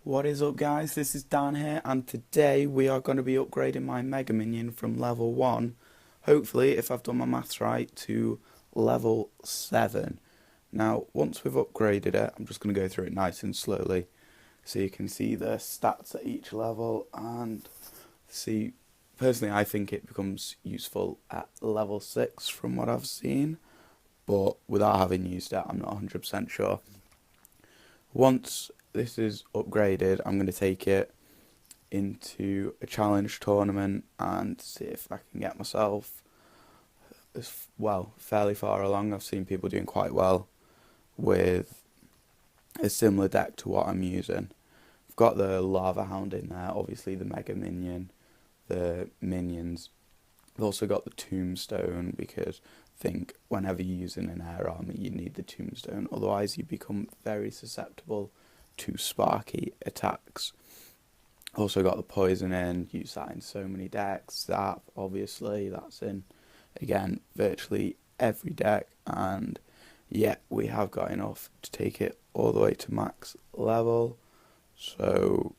What is up, guys? This is Dan here, and today we are going to be upgrading my Mega Minion from level 1, hopefully, if I've done my maths right, to level 7. Now, once we've upgraded it, I'm just going to go through it nice and slowly so you can see the stats at each level and see. Personally, I think it becomes useful at level 6 from what I've seen, but without having used it, I'm not 100% sure. Once this is upgraded, I'm going to take it into a challenge tournament and see if I can get myself fairly far along. I've seen people doing quite well with a similar deck to what I'm using. I've got the Lava Hound in there, obviously the Mega Minion, the Minions. I've also got the Tombstone because I think whenever you're using an air army you need the Tombstone, otherwise you become very susceptible to sparky attacks. Also got the Poison in, use that in so many decks. That obviously, that's in, again, virtually every deck, and yeah, we have got enough to take it all the way to max level. So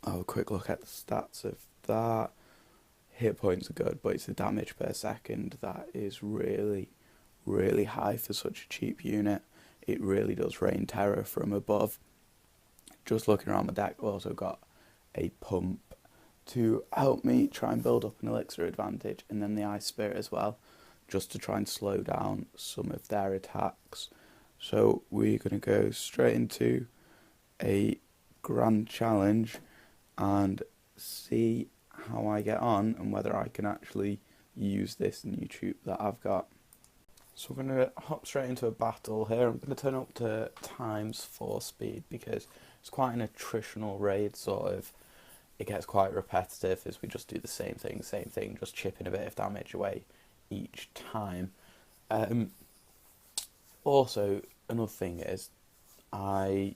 I'll have a quick look at the stats of that. Hit points are good, but it's the damage per second that is really, really high for such a cheap unit. It really does rain terror from above. Just looking around my deck, I've also got a pump to help me try and build up an elixir advantage, and then the Ice Spirit as well, just to try and slow down some of their attacks. So we're going to go straight into a grand challenge and see how I get on and whether I can actually use this new tube that I've got. So we're going to hop straight into a battle here. I'm going to turn up to ×4 speed because it's quite an attritional raid, sort of. It gets quite repetitive as we just do the same thing, just chipping a bit of damage away each time. Also, another thing is, I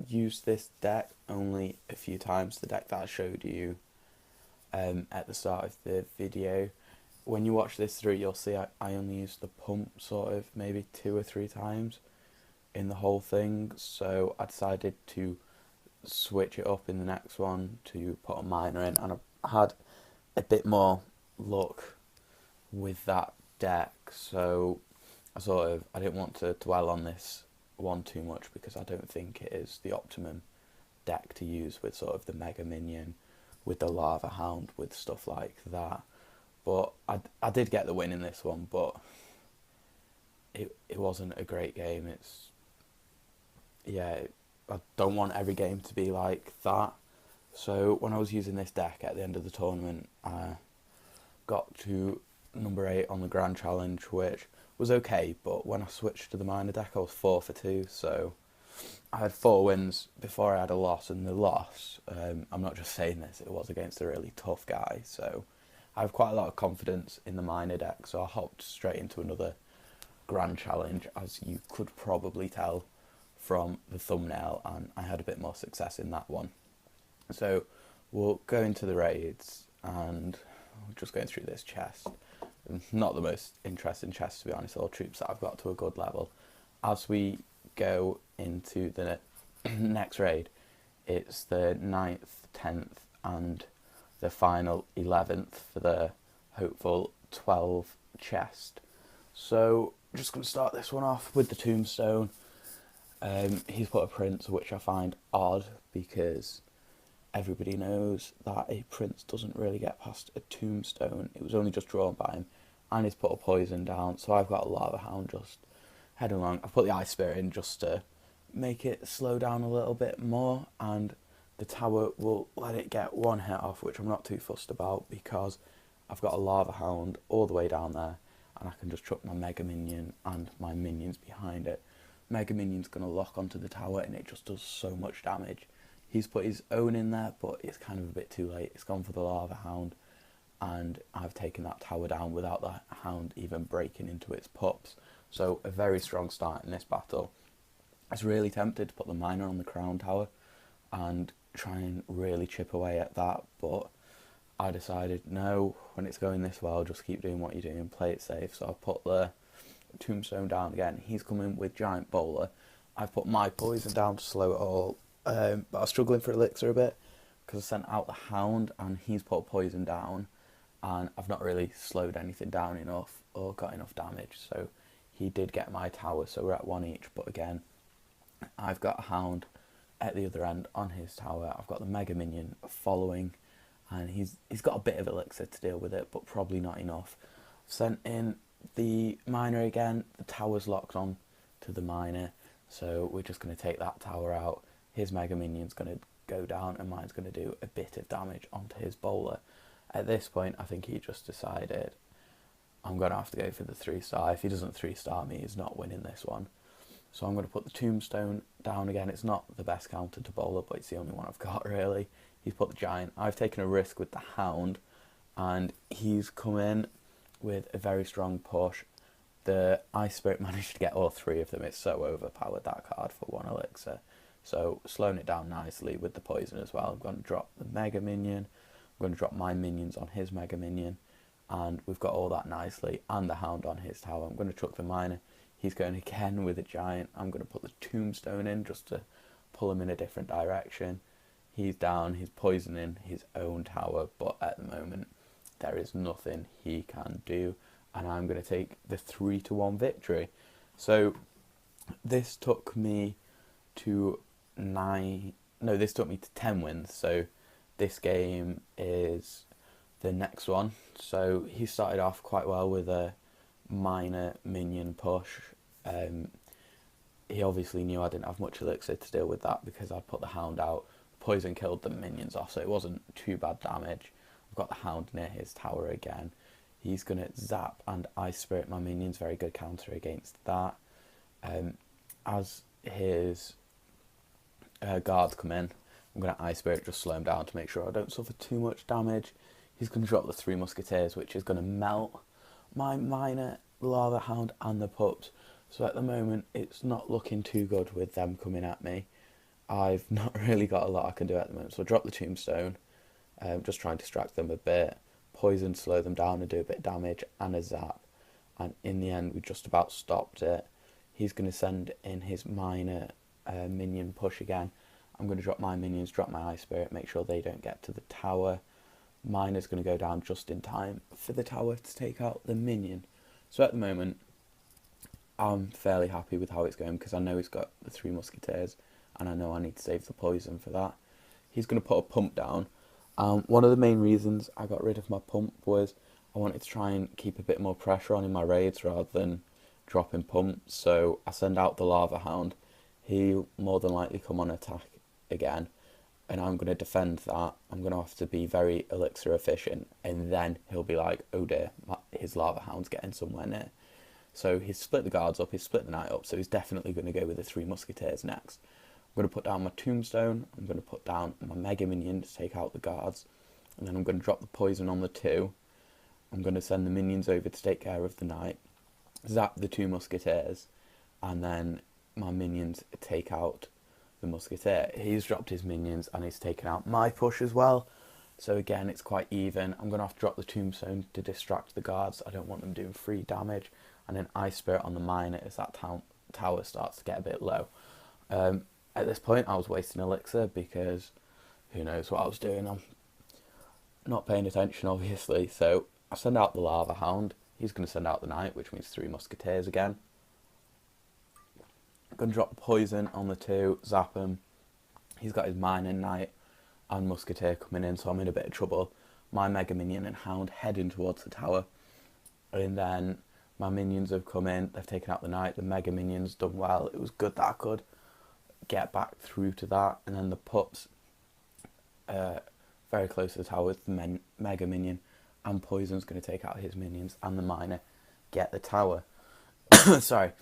used this deck only a few times, the deck that I showed you at the start of the video. When you watch this through, you'll see I only used the pump sort of maybe 2 or 3 times in the whole thing, so I decided to switch it up in the next one to put a miner in, and I had a bit more luck with that deck, so I didn't want to dwell on this one too much because I don't think it is the optimum deck to use with sort of the Mega Minion, with the Lava Hound, with stuff like that. But I did get the win in this one, but it wasn't a great game. I don't want every game to be like that. So when I was using this deck at the end of the tournament, I got to number 8 on the Grand Challenge, which was okay, but when I switched to the minor deck, I was 4 for 2, so I had 4 wins before I had a loss, and the loss, I'm not just saying this, it was against a really tough guy, so I have quite a lot of confidence in the minor deck, so I hopped straight into another Grand Challenge, as you could probably tell from the thumbnail, and I had a bit more success in that one. So we'll go into the raids, and we're just going through this chest. Not the most interesting chest, to be honest, all troops that I've got to a good level. As we go into the next raid, it's the 9th, 10th, and the final 11th for the hopeful 12 chest. So I'm just going to start this one off with the Tombstone. He's put a prince, which I find odd because everybody knows that a prince doesn't really get past a Tombstone. It was only just drawn by him, and he's put a poison down, so I've got a Lava Hound just heading along. I've put the Ice Spirit in just to make it slow down a little bit more, and the tower will let it get one hit off, which I'm not too fussed about because I've got a Lava Hound all the way down there, and I can just chuck my Mega Minion and my minions behind it. Mega Minion's going to lock onto the tower, and it just does so much damage. He's put his own in there, but it's kind of a bit too late. It's gone for the Lava Hound, and I've taken that tower down without the Hound even breaking into its pups. So a very strong start in this battle. I was really tempted to put the miner on the crown tower and try and really chip away at that, but I decided no, when it's going this well, just keep doing what you're doing, play it safe. So I put the Tombstone down again. He's coming with Giant Bowler. I've put my poison down to slow it all But I was struggling for elixir a bit because I sent out the hound and he's put poison down, and I've not really slowed anything down enough or got enough damage. So he did get my tower, so we're at 1 each. But again, I've got a hound at the other end on his tower. I've got the Mega Minion following, and he's got a bit of elixir to deal with it, but probably not enough. I've sent in the miner again. The tower's locked on to the miner, so we're just going to take that tower out. His Mega Minion's going to go down, and mine's going to do a bit of damage onto his bowler. At this point, I think he just decided, I'm going to have to go for the 3-star. If he doesn't 3-star me, he's not winning this one. So I'm going to put the tombstone down again. It's not the best counter to bowler, but it's the only one I've got, really. He's put the giant. I've taken a risk with the hound, and he's come in with a very strong push. The Ice Spirit managed to get all 3 of them. It's so overpowered, that card, for 1 elixir. So slowing it down nicely with the poison as well. I'm going to drop the Mega Minion. I'm going to drop my minions on his Mega Minion. And we've got all that nicely. And the hound on his tower. I'm going to chuck the miner. He's going again with a giant. I'm going to put the tombstone in just to pull him in a different direction. He's down. He's poisoning his own tower. But at the moment, there is nothing he can do. And I'm going to take the 3-1 victory. So this took me to 10 wins. So this game is the next one. So he started off quite well with a minor minion push. He obviously knew I didn't have much elixir to deal with that because I put the hound out. Poison killed the minions off, so it wasn't too bad damage. I've got the hound near his tower again. He's going to zap and Ice Spirit my minions. Very good counter against that. As his guards come in, I'm going to Ice Spirit, just slow him down to make sure I don't suffer too much damage. He's going to drop the 3 musketeers, which is going to melt my miner, lava hound and the pups. So at the moment, it's not looking too good with them coming at me. I've not really got a lot I can do at the moment. So I'll drop the tombstone, just try and distract them a bit. Poison, slow them down and do a bit of damage, and a zap. And in the end, we just about stopped it. He's going to send in his minor minion push again. I'm going to drop my minions, drop my Ice Spirit, make sure they don't get to the tower. Miner's going to go down just in time for the tower to take out the minion. So at the moment, I'm fairly happy with how it's going because I know he's got the 3 musketeers and I know I need to save the poison for that. He's going to put a pump down. One of the main reasons I got rid of my pump was I wanted to try and keep a bit more pressure on in my raids rather than dropping pumps. So I send out the lava hound. He'll more than likely come on attack again, and I'm going to defend that. I'm going to have to be very elixir efficient, and then he'll be like, oh dear, his lava hound's getting somewhere near. So he's split the guards up, he's split the knight up, so he's definitely going to go with the 3 musketeers next. I'm going to put down my tombstone, I'm going to put down my Mega Minion to take out the guards, and then I'm going to drop the poison on the 2. I'm going to send the minions over to take care of the knight, zap the 2 musketeers, and then my minions take out the musketeer. He's dropped his minions and he's taken out my push as well. So again, it's quite even. I'm going to have to drop the tombstone to distract the guards. I don't want them doing free damage. And then Ice Spirit on the miner as that tower starts to get a bit low. At this point, I was wasting elixir because who knows what I was doing. I'm not paying attention, obviously. So I send out the lava hound. He's going to send out the knight, which means 3 musketeers again. I'm going to drop poison on the 2, zap him. He's got his miner, knight and musketeer coming in, so I'm in a bit of trouble. My Mega Minion and hound heading towards the tower. And then my minions have come in, they've taken out the knight, the Mega Minion's done well. It was good that I could get back through to that. And then the pups, very close to the tower with the Mega Minion, and poison's going to take out his minions, and the miner get the tower. Sorry.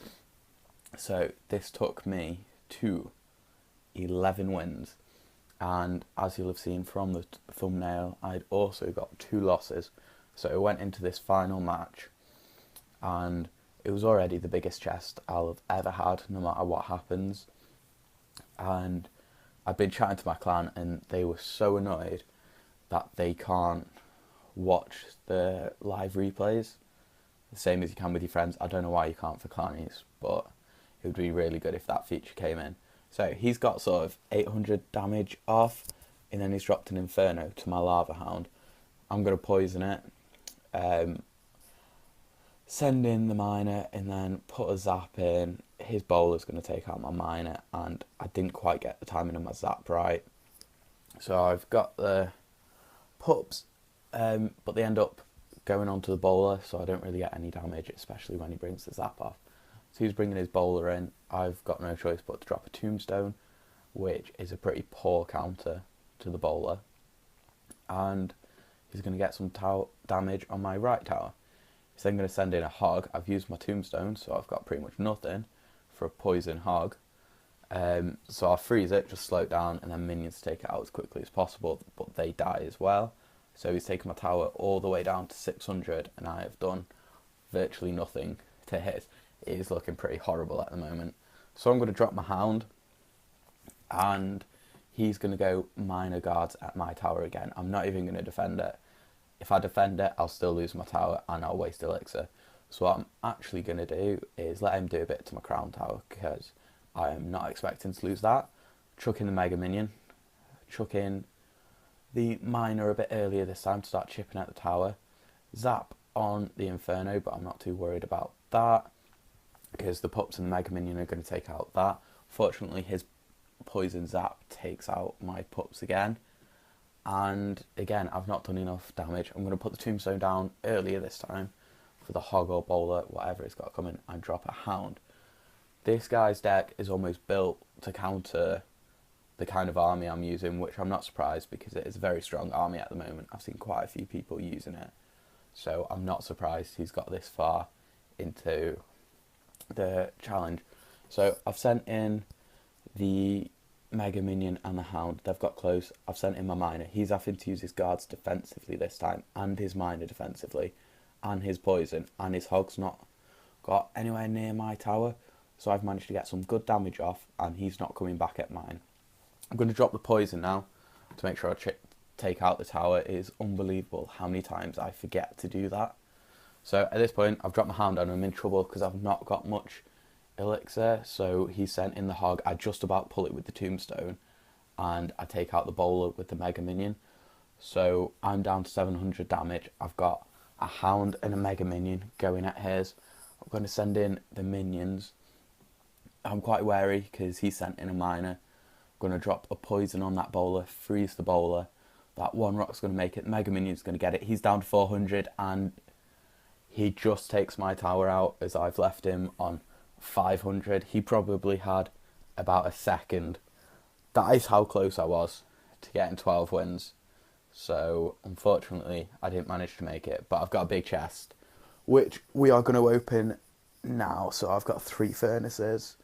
So this took me to 11 wins, and as you'll have seen from the thumbnail, I'd also got 2 losses. So I went into this final match and it was already the biggest chest I'll have ever had, no matter what happens. And I've been chatting to my clan and they were so annoyed that they can't watch the live replays the same as you can with your friends. I don't know why you can't for clannies, but it would be really good if that feature came in. So he's got sort of 800 damage off, and then he's dropped an Inferno to my Lava Hound. I'm going to poison it, send in the Miner, and then put a Zap in. His Bowler's going to take out my Miner, and I didn't quite get the timing of my Zap right. So I've got the pups, but they end up going onto the Bowler, so I don't really get any damage, especially when he brings the Zap off. So he's bringing his Bowler in. I've got no choice but to drop a Tombstone, which is a pretty poor counter to the Bowler. And he's going to get some damage on my right tower. He's then going to send in a Hog. I've used my Tombstone, so I've got pretty much nothing for a poison Hog. So I'll freeze it, just slow it down, and then minions take it out as quickly as possible, but they die as well. So he's taken my tower all the way down to 600, and I have done virtually nothing to his. It is looking pretty horrible at the moment. So I'm going to drop my Hound, and he's going to go Miner Guards at my tower again. I'm not even going to defend it. If I defend it, I'll still lose my tower, and I'll waste Elixir. So what I'm actually going to do is let him do a bit to my Crown Tower, because I am not expecting to lose that. Chuck in the Mega Minion. Chuck in the Miner a bit earlier this time to start chipping at the tower. Zap on the Inferno, but I'm not too worried about that, because the pups and the Mega Minion are going to take out that. Fortunately, his poison Zap takes out my pups again. And again, I've not done enough damage. I'm going to put the Tombstone down earlier this time for the Hog or Bowler, whatever it's got coming, and drop a Hound. This guy's deck is almost built to counter the kind of army I'm using, which I'm not surprised, because it is a very strong army at the moment. I've seen quite a few people using it. So I'm not surprised he's got this far into the challenge. So I've sent in the Mega Minion and the Hound. They've got close. I've sent in my Miner. He's having to use his guards defensively this time, and his Miner defensively, and his poison, and his Hog's not got anywhere near my tower. So I've managed to get some good damage off, and he's not coming back at mine. I'm going to drop the poison now to make sure I take out the tower. It is unbelievable how many times I forget to do that. So at this point, I've dropped my Hound and I'm in trouble because I've not got much Elixir. So he sent in the Hog. I just about pull it with the Tombstone, and I take out the Bowler with the Mega Minion. So I'm down to 700 damage. I've got a Hound and a Mega Minion going at his. I'm going to send in the Minions. I'm quite wary because he sent in a Miner. I'm going to drop a poison on that Bowler, freeze the Bowler. That one rock's going to make it. Mega Minion's going to get it. He's down to 400, and he just takes my tower out as I've left him on 500. He probably had about a second. That is how close I was to getting 12 wins. So unfortunately, I didn't manage to make it. But I've got a big chest, which we are going to open now. So I've got 3 furnaces.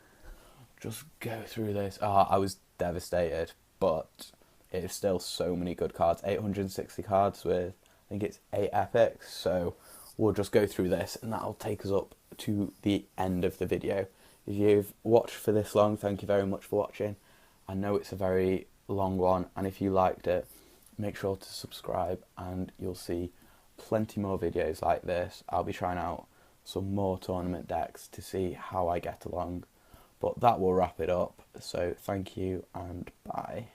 Just go through this. I was devastated, but it is still so many good cards. 860 cards with, I think it's 8 epics. So we'll just go through this, and that'll take us up to the end of the video. If you've watched for this long, thank you very much for watching. I know it's a very long one, and if you liked it, make sure to subscribe, and you'll see plenty more videos like this. I'll be trying out some more tournament decks to see how I get along. But that will wrap it up. So thank you and bye.